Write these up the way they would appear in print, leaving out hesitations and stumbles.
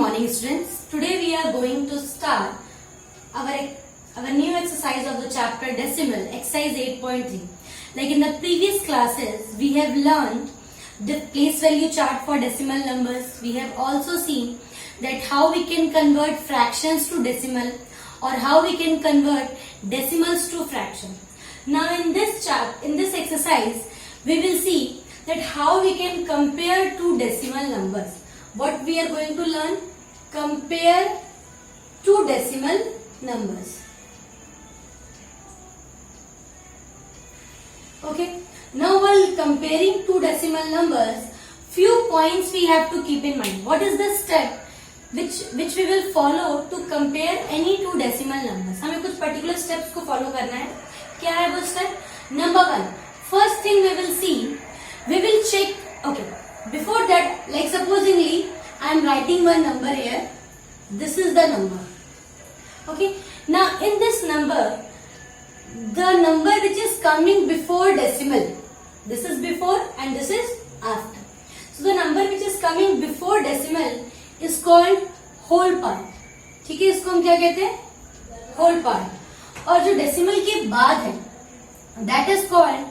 morning, students. Today we are going to start our new exercise of the chapter decimal, exercise 8.3. Like in the previous classes, we have learned the place value chart for decimal numbers. We have also seen that how we can convert fractions to decimal or how we can convert decimals to fraction. Now in this exercise, we will see that how we can compare two decimal numbers. What we are going to learn? Compare two decimal numbers. Okay. Now while comparing two decimal numbers, few points we have to keep in mind. What is the step which we will follow to compare any two decimal numbers? हमें कुछ particular steps को follow करना है. क्या है वो step? Number 1. First thing we will see, we will check. Okay. Before that, like supposingly, I am writing one number here. This is the number. Okay. Now in this number, the number which is coming before decimal, this is before and this is after. So the number which is coming before decimal is called whole part. ठीक है, इसको हम क्या कहते हैं? Whole part. और जो decimal के बाद है, that is called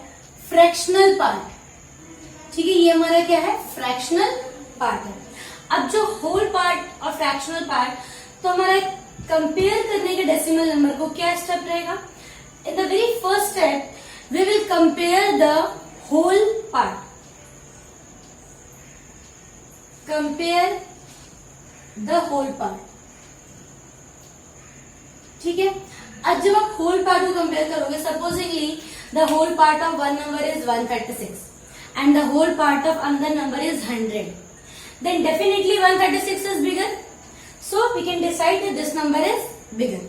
fractional part. ठीक है, ये हमारा क्या है? Fractional part है. अब जो whole part और fractional part, तो हमारा कंपेयर करने के डेसिमल नंबर को क्या स्टेप रहेगा? In the very first step, we will compare the whole part. Compare the whole part. ठीक है. अब जब आप whole part को compare करोगे, supposingly the whole part of one number is 136 and the whole part of another number is 100. Then definitely 136 is bigger. So we can decide that this number is bigger.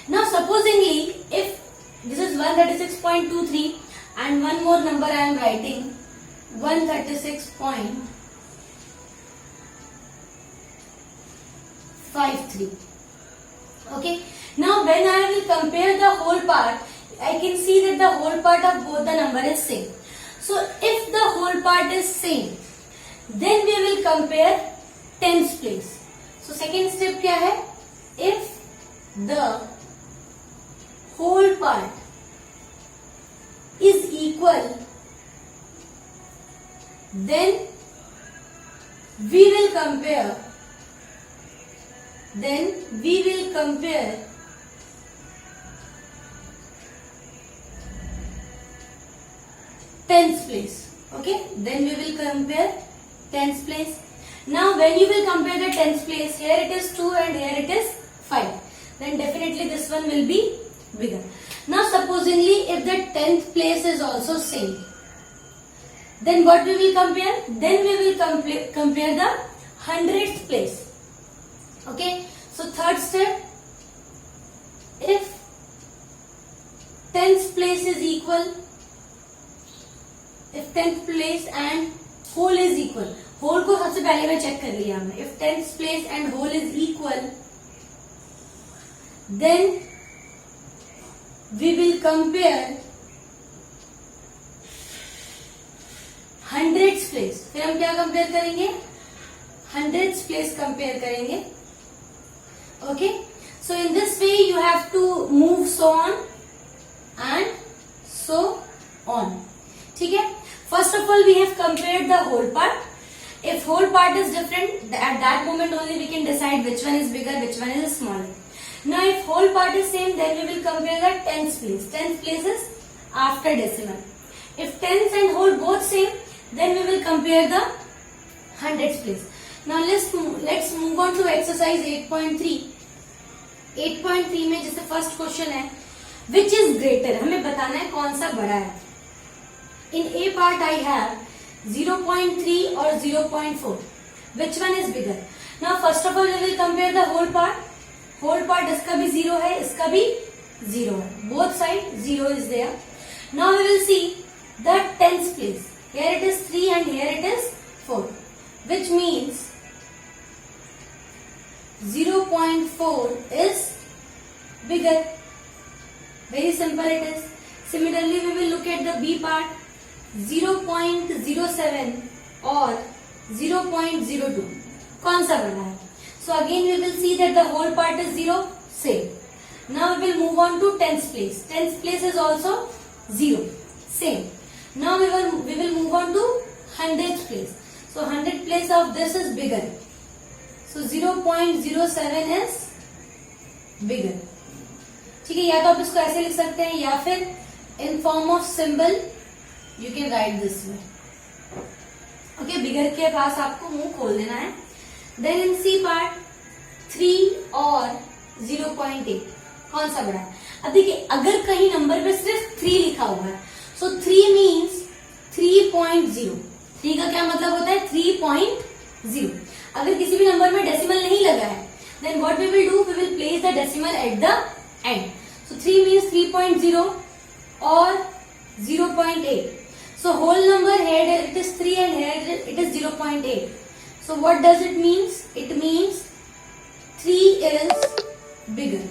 Now supposingly if this is 136.23 and one more number I am writing 136.53. Okay. Now when I will compare the whole part, I can see that the whole part of both the number is same. So if the whole part is same, then we will compare tens place. So second step क्या है? If the whole part is equal, then we will compare tens place. Okay, then we will compare tens place. Now when you will compare the tens place, here it is 2 and here it is 5, then definitely this one will be bigger. Now supposingly if the 10th place is also same, then what we will compare? Then we will compare the 100th place. Okay, so third step, if 10th place is equal, if 10th place and whole is equal, whole को सबसे पहले मैं check कर लिया हमने. If 10th place and whole is equal, then we will compare 100th place. फिर हम क्या कंपेयर करेंगे? 100th place कंपेयर करेंगे. Okay, so in this way you have to move so on and so on. ठीक है. First of all we have compared the whole part. If whole part is different, at that moment only we can decide which one is bigger, which one is smaller. Now if whole part is same, then we will compare the tens place. Tens place is after decimal. If tens and whole both same, then we will compare the hundreds place. Now let's move on to exercise 8.3. 8.3 में जैसे first question है, which is greater? हमें बताना है कौन सा बड़ा है. In A part I have 0.3 or 0.4. Which one is bigger? Now first of all we will compare the whole part. Whole part इसका भी 0 है, इसका भी 0 है. Both side 0 is there. Now we will see the tens place. Here it is 3 and here it is 4. Which means 0.4 is bigger. Very simple it is. Similarly we will look at the B part. 0.07 or 0.02. कौन सा बड़ा है? So again we will see that the whole part is 0, same. Now we will move on to 10th place. 10th place is also 0, same. Now we will move on to 100th place. So 100th place of this is bigger. So 0.07 is bigger. ठीक है, या तो आप इसको ऐसे लिख सकते हैं या फिर in form of symbol you can write this way. Okay, bigger के पास आपको मुंह खोल देना है. Then in C part 3 और 0.8 कौन सा बड़ा है? अब देखिए, अगर कहीं नंबर पे सिर्फ 3 लिखा हुआ है, so 3 means 3.0. 3 का क्या मतलब होता है? 3.0. अगर किसी भी नंबर में डेसिमल नहीं लगा है, then what we will do? We will place the decimal at the end. So 3 means 3.0 or 0.8. So whole number here it is 3 and here it is 0.8. So what does it means? It means 3 is bigger.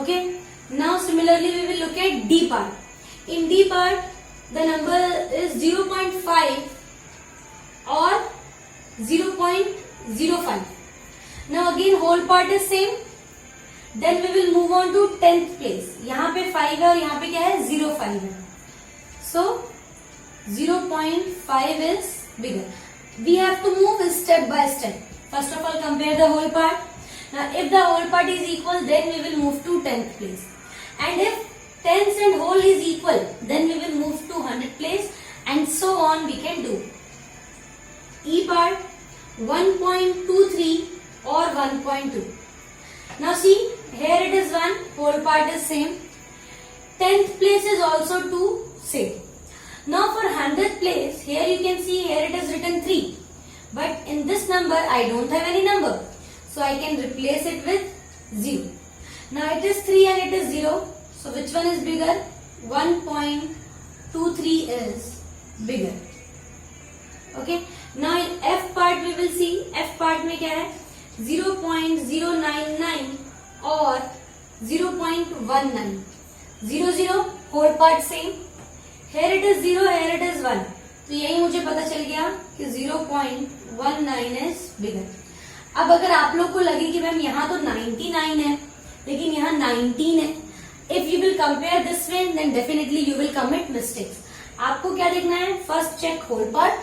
Okay. Now similarly we will look at D part. In D part the number is 0.5 or 0.05. Now again whole part is same. Then we will move on to 10th place. यहाँ पे 5 है और यहाँ पे क्या है? 0.5 है. So 0.5 is bigger. We have to move step by step. First of all compare the whole part. Now if the whole part is equal, then we will move to 10th place. And if tens and whole is equal, then we will move to 100th place, and so on we can do. E part 1.23 or 1.2. Now see, here it is 1, whole part is same. 10th place is also 2, same. Now for 100th place, here you can see here it is written 3. But in this number I don't have any number. So I can replace it with 0. Now it is 3 and it is 0. So which one is bigger? 1.23 is bigger. Okay. Now in F part we will see. F part में क्या है? 0.099 और 0.19. 0 whole part same. Here it is 0, here it is 1. तो यही मुझे पता चल गया कि 0.19 is bigger. अब अगर आप लोग को लगे कि मैम यहाँ तो 99 है लेकिन यहाँ 19 है, if you will compare this way then definitely you will commit mistakes. आपको क्या देखना है? First check whole part,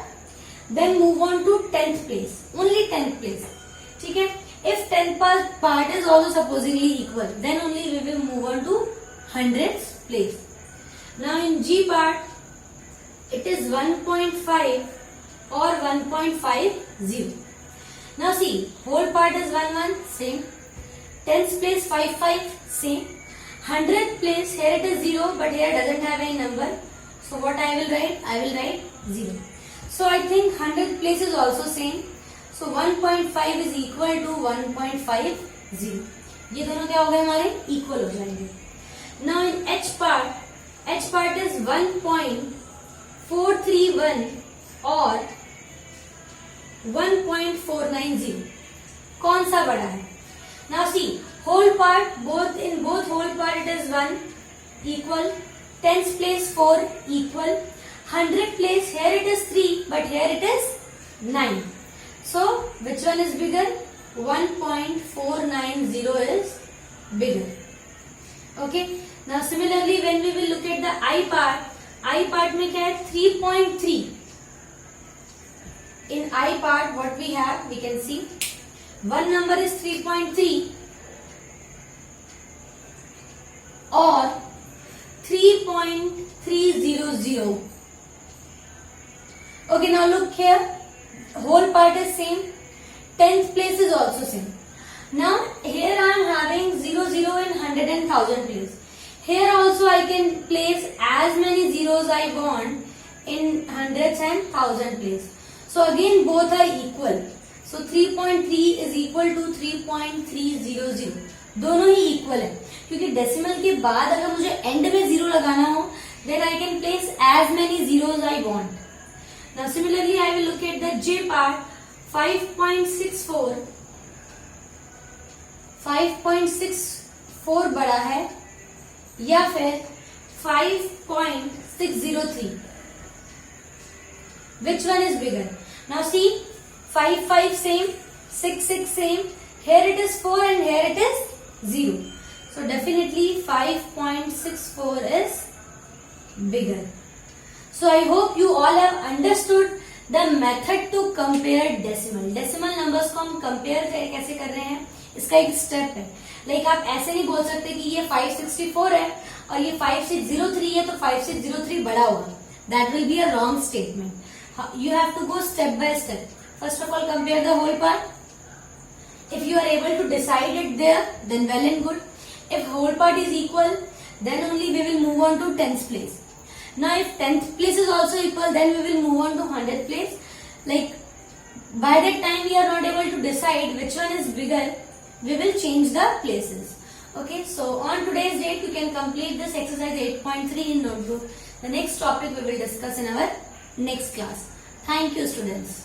then move on to 10th place, only 10th place. ठीक है? If 10th part is also supposedly equal, then only we will move on to 100th place. Now in G part it is 1.5 or 1.50. Now see, whole part is 1 same. 10th place 5 same. 100th place here it is 0 but here doesn't have any number. So what I will write? I will write 0. So I think 100th place is also same. So 1.5 is equal to 1.50. ये दोनों क्या हो गए? हमारे equal हो जाएंगे. Now in H part is 1.431 or 1.490. कौन सा बड़ा है? Now see, whole part, in both whole part it is 1 equal, 10th place 4 equal, 100th place here it is 3 but here it is 9. So which one is bigger? 1.490 is bigger. Okay. Now similarly when we will look at the I part में क्या है? 3.3. In I part what we have? We can see one number is 3.3 or 3.300. Okay, now look here. Whole part is same. 10th place is also same. Now here I am having 0 in 100 and 1000 place. Here also I can place as many zeros I want in hundreds and 1000 place. So again both are equal. So 3.3 is equal to 3.300. दोनों ही equal है क्योंकि decimal के बाद अगर मुझे and में 0 लगाना हो then I can place as many zeros I want. Now similarly I will look at the J part. 5.64 बड़ा है या फिर 5.603. Which one is bigger? Now see, 5 5 same, 6 6 same. Here it is 4 and here it is 0. So definitely 5.64 is bigger. So I hope you all have understood the method to compare decimal. Decimal numbers को हम compare कैसे कर रहे हैं, इसका एक step है. Like आप ऐसे नहीं बोल सकते कि ये 564 है और ये 5603 है तो 5603 बड़ा होगा. That will be a wrong statement. You have to go step by step. First of all, compare the whole part. If you are able to decide it there, then well and good. If whole part is equal, then only we will move on to 10th place. Now if 10th place is also equal, then we will move on to 100th place. Like by that time we are not able to decide which one is bigger, we will change the places. Okay, so on today's date you can complete this exercise 8.3 in notebook. The next topic we will discuss in our next class. Thank you, students.